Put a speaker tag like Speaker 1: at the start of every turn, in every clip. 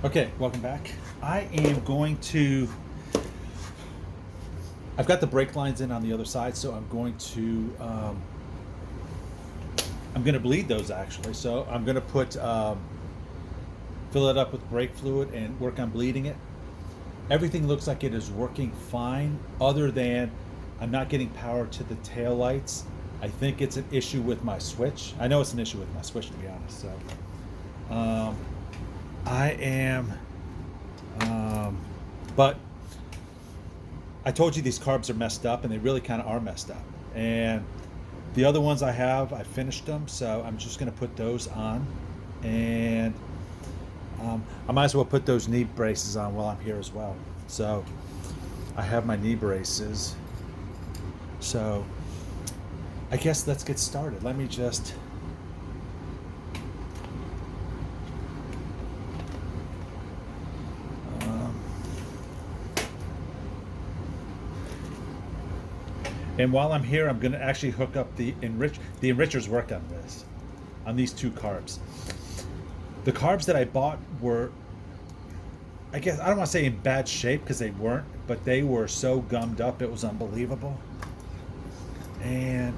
Speaker 1: Okay, welcome back. I am going to, I've got the brake lines in on the other side, so I'm going to bleed those actually. So I'm going to fill it up with brake fluid and work on bleeding it. Everything looks like it is working fine, other than I'm not getting power to the tail lights. I think it's an issue with my switch. I know it's an issue with my switch, to be honest. So I am, but I told you these carbs are messed up, and they really kind of are messed up. And the other ones I have, I finished them, so I'm just going to put those on. And I might as well put those knee braces on while I'm here as well. So I have my knee braces. So I guess let's get started. Let me just... and while I'm here, I'm going to actually hook up the enrichers work on this, on these two carbs. The carbs that I bought were, I guess, I don't want to say in bad shape, because they weren't, but they were so gummed up, it was unbelievable. And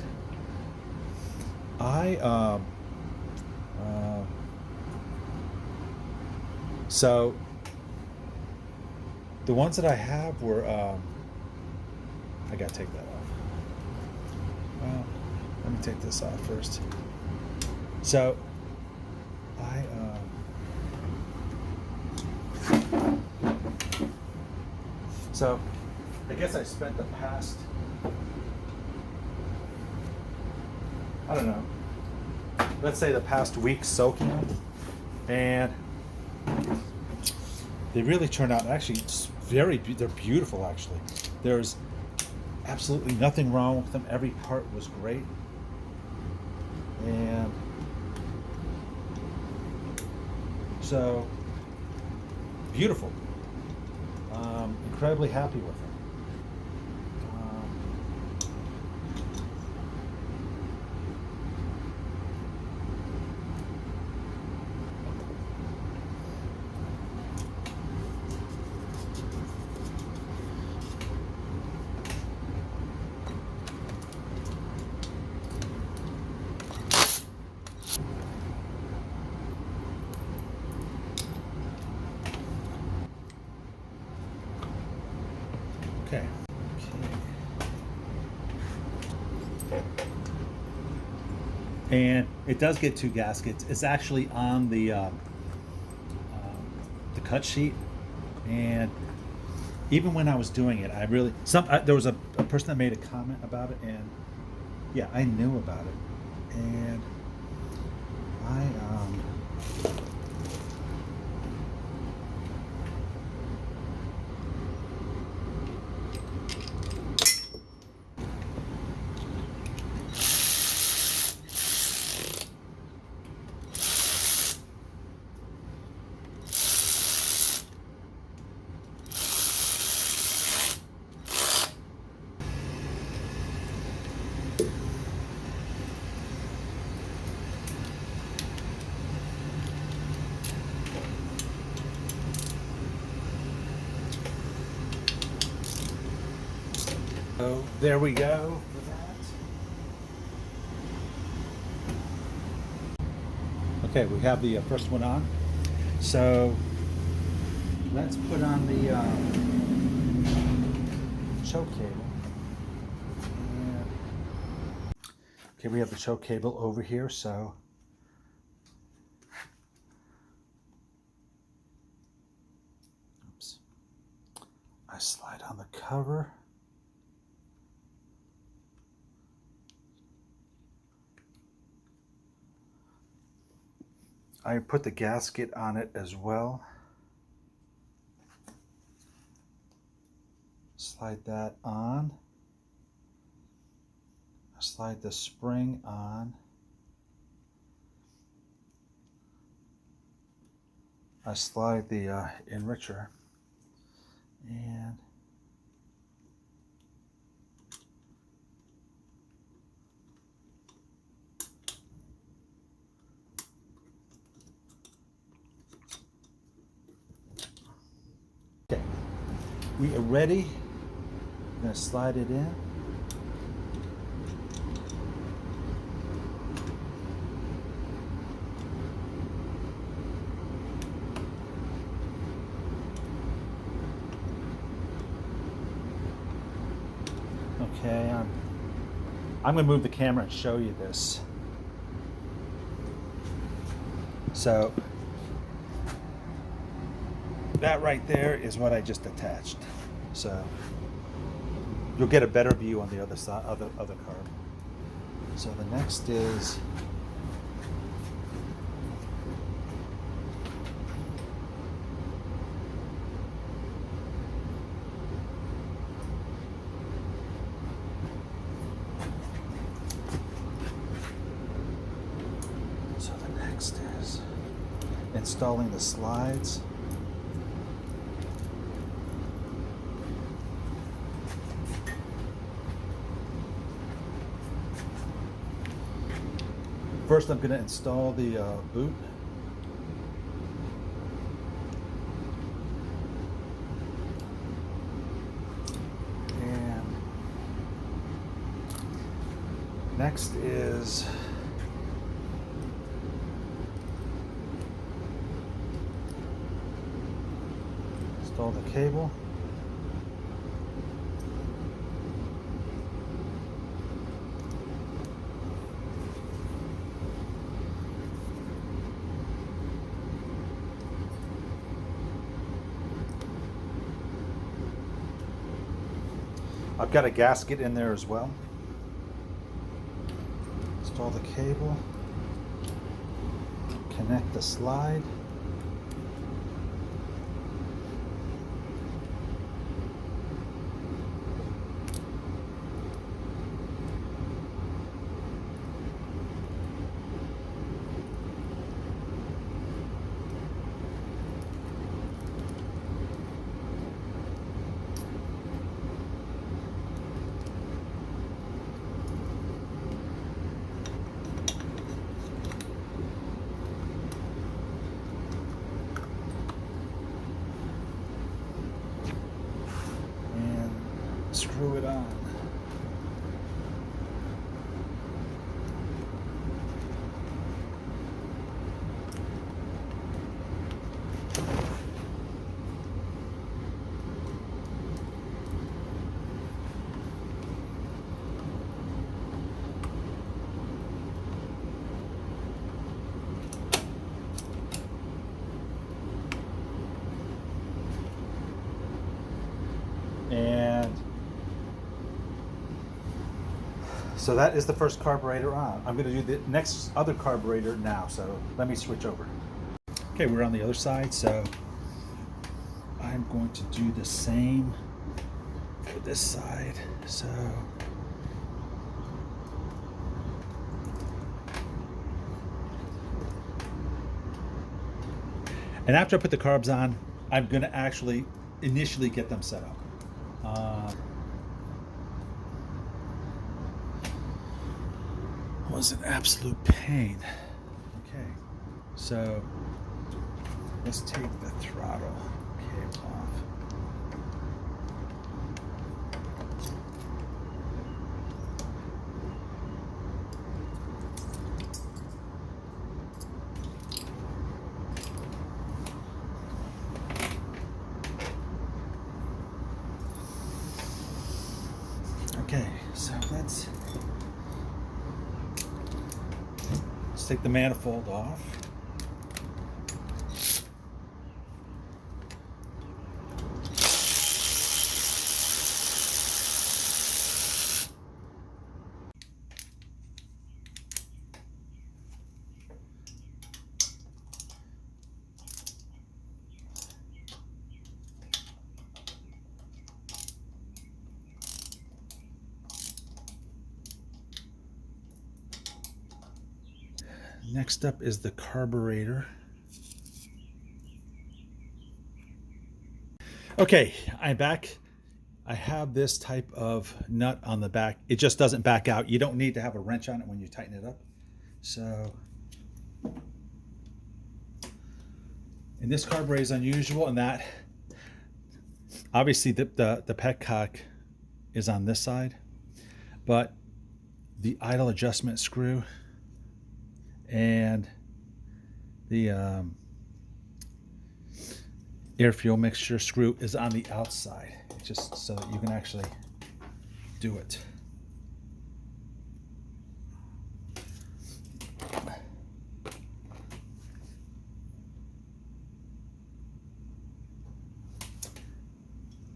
Speaker 1: so the ones that I have were, I gotta take that off. Well, let me take this off first. So I guess I spent the past, I don't know, let's say the past week soaking them, and they really turned out, actually, they're beautiful, actually. There's absolutely nothing wrong with them. Every part was great. And so, beautiful. Incredibly happy with them. Okay. And it does get two gaskets. It's actually on the cut sheet, and even when I was doing it, I really there was a person that made a comment about it, and yeah, I knew about it, and I so there we go with that. Okay, we have the first one on. So let's put on the choke cable. And, okay, we have the choke cable over here. So oops, I slide on the cover. I put the gasket on it as well. Slide that on. I slide the spring on. I slide the enricher, and we are ready. I'm going to slide it in. Okay, I'm going to move the camera and show you this. So that right there is what I just attached. So you'll get a better view on the other side, other carb. So the next is installing the slides. First, I'm going to install the boot. And next is install the cable. I've got a gasket in there as well. Install the cable. Connect the slide. Screw it on. And so that is the first carburetor on. I'm going to do the next other carburetor now, so let me switch over. Okay, we're on the other side, so I'm going to do the same for this side. So and after I put the carbs on, I'm going to actually initially get them set up. Was an absolute pain. Okay, so let's take the throttle cable off. Okay, so let's take the manifold off. Next up is the carburetor. Okay, I'm back. I have this type of nut on the back. It just doesn't back out. You don't need to have a wrench on it when you tighten it up. So, and this carburetor is unusual in that Obviously the petcock is on this side, but the idle adjustment screw and the air fuel mixture screw is on the outside, just so that you can actually do it.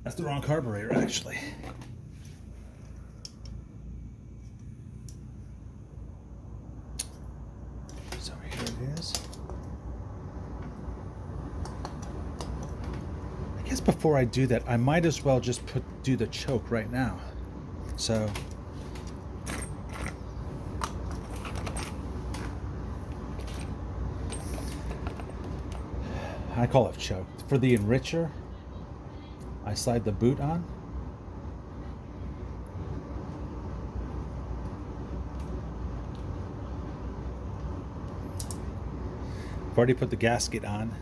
Speaker 1: That's the wrong carburetor, actually. So here it is. I guess before I do that, I might as well just do the choke right now. So I call it choke. For the enricher, I slide the boot on. I've already put the gasket on.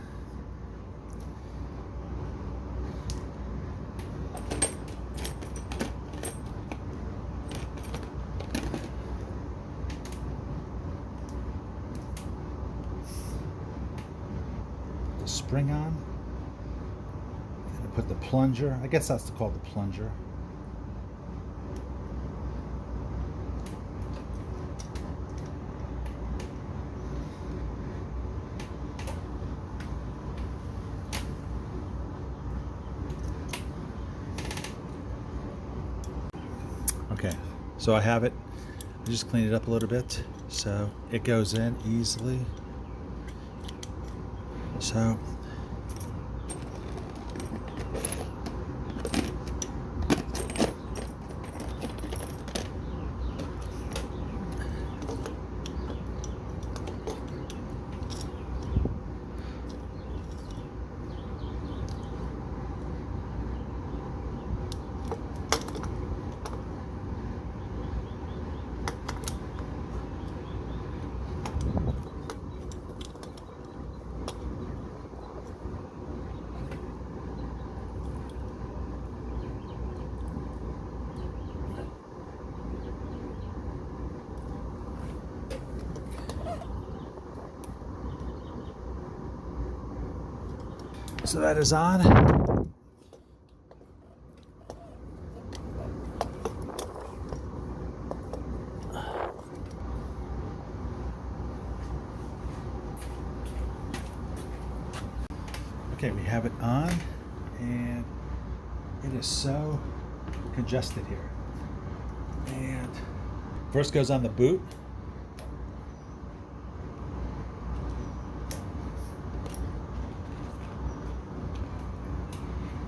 Speaker 1: The spring on. Put the plunger, I guess that's called the plunger. Okay, so I have it. I just cleaned it up a little bit so it goes in easily. So So that is on. Okay, we have it on, and it is so congested here. And first goes on the boot.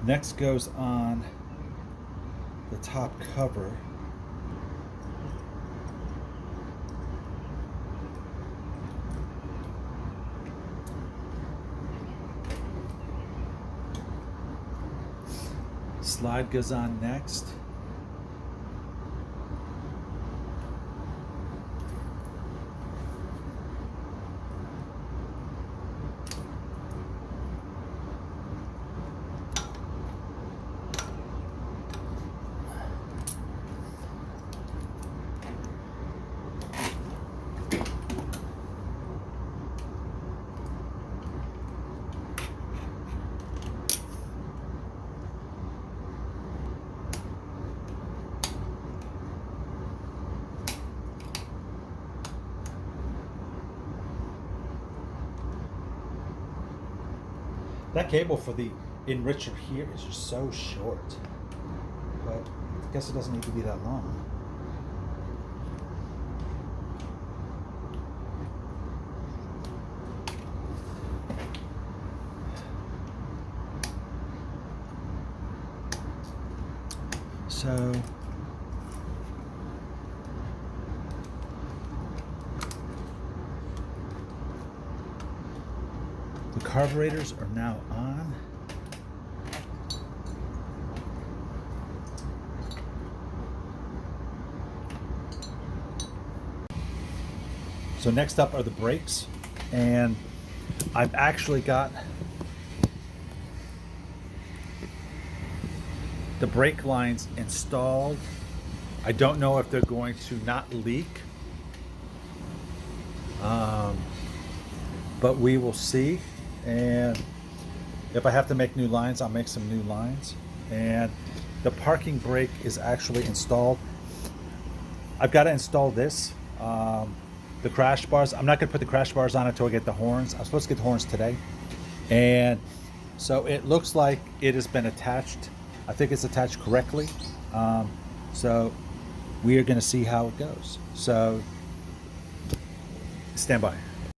Speaker 1: Next goes on the top cover. Slide goes on next. That cable for the enricher here is just so short, but I guess it doesn't need to be that long. So the carburetors are now on. So next up are the brakes, and I've actually got the brake lines installed. I don't know if they're going to not leak, but we will see. And if I have to make new lines, I'll make some new lines. And the parking brake is actually installed. I've got to install this, the crash bars. I'm not going to put the crash bars on until I get the horns. I'm supposed to get the horns today. And so it looks like it has been attached. I think it's attached correctly. So we are going to see how it goes. So stand by.